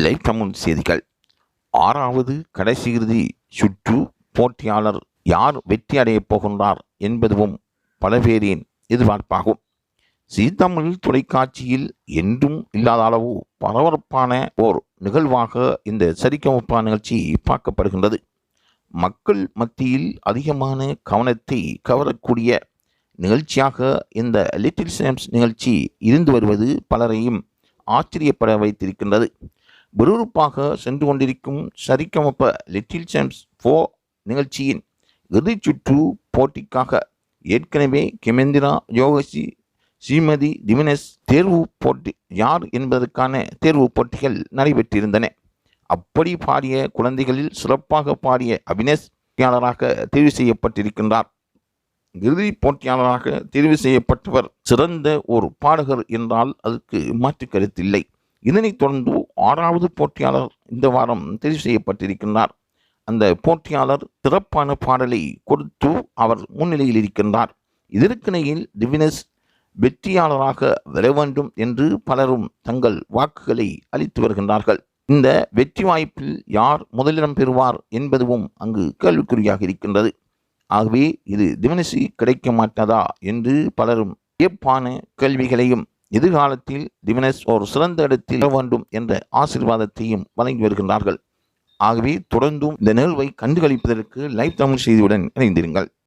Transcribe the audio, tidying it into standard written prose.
Live Tamil செய்திகள். 6வது கடைசி இறுதி சுற்று போட்டியாளர் யார் வெற்றி அடையப் போகின்றார் என்பதுவும் பல பேரின் எதிர்பார்ப்பாகும். ஜீ தமிழ் தொலைக்காட்சியில் என்றும் இல்லாத அளவு பரபரப்பான ஓர் நிகழ்வாக இந்த சரிகமப நிகழ்ச்சி பார்க்கப்படுகின்றது. மக்கள் மத்தியில் அதிகமான கவனத்தை கவரக்கூடிய நிகழ்ச்சியாக இந்த லிட்டில் சாம்ஸ் நிகழ்ச்சி இருந்து வருவது பலரையும் ஆச்சரியப்பட வைத்திருக்கின்றது. விறுவிறுப்பாக சென்று கொண்டிருக்கும் சரிகமப லிட்டில் சாம்ஸ் 4 நிகழ்ச்சியின் இறுதிச்சுற்று போட்டிக்காக ஏற்கனவே கெமேந்திரா யோகசி ஸ்ரீமதி திவினேஷ் தேர்வு போட்டி யார் என்பதற்கான தேர்வு போட்டிகள் நடைபெற்றிருந்தன. அப்படி பாடிய குழந்தைகளில் சிறப்பாக பாடிய அபினேஷ் போட்டியாளராக தேர்வு செய்யப்பட்டிருக்கின்றார். இறுதி போட்டியாளராக தேர்வு செய்யப்பட்டவர் சிறந்த ஒரு பாடகர் என்றால் அதற்கு மாற்று கருத்தில்லை. இதனைத் தொடர்ந்து 6வது போட்டியாளர் இந்த வாரம் தெரிவு செய்யப்பட்டிருக்கின்றார். அந்த போட்டியாளர் சிறப்பான பாடலை கொடுத்து அவர் முன்னிலையில் இருக்கின்றார். இதற்கிடையில் திவினேஷ் வெற்றியாளராக வர வேண்டும் என்று பலரும் தங்கள் வாக்குகளை அளித்து வருகின்றார்கள். இந்த வெற்றி வாய்ப்பில் யார் முதலிடம் பெறுவார் என்பதும் அங்கு கேள்விக்குறியாக இருக்கின்றது. ஆகவே இது திவினேஷ் கிடைக்க மாட்டதா என்று பலரும் வியப்பான கேள்விகளையும் எதிர்காலத்தில் திவினேஷ் ஒரு சிறந்த இடத்தில் வேண்டும் என்ற ஆசீர்வாதத்தையும் வழங்கி வருகின்றார்கள். ஆகவே தொடர்ந்தும் இந்த நிகழ்வை கண்டுகளிப்பதற்கு லைவ் தமிழ் செய்தியுடன் இணைந்திருங்கள்.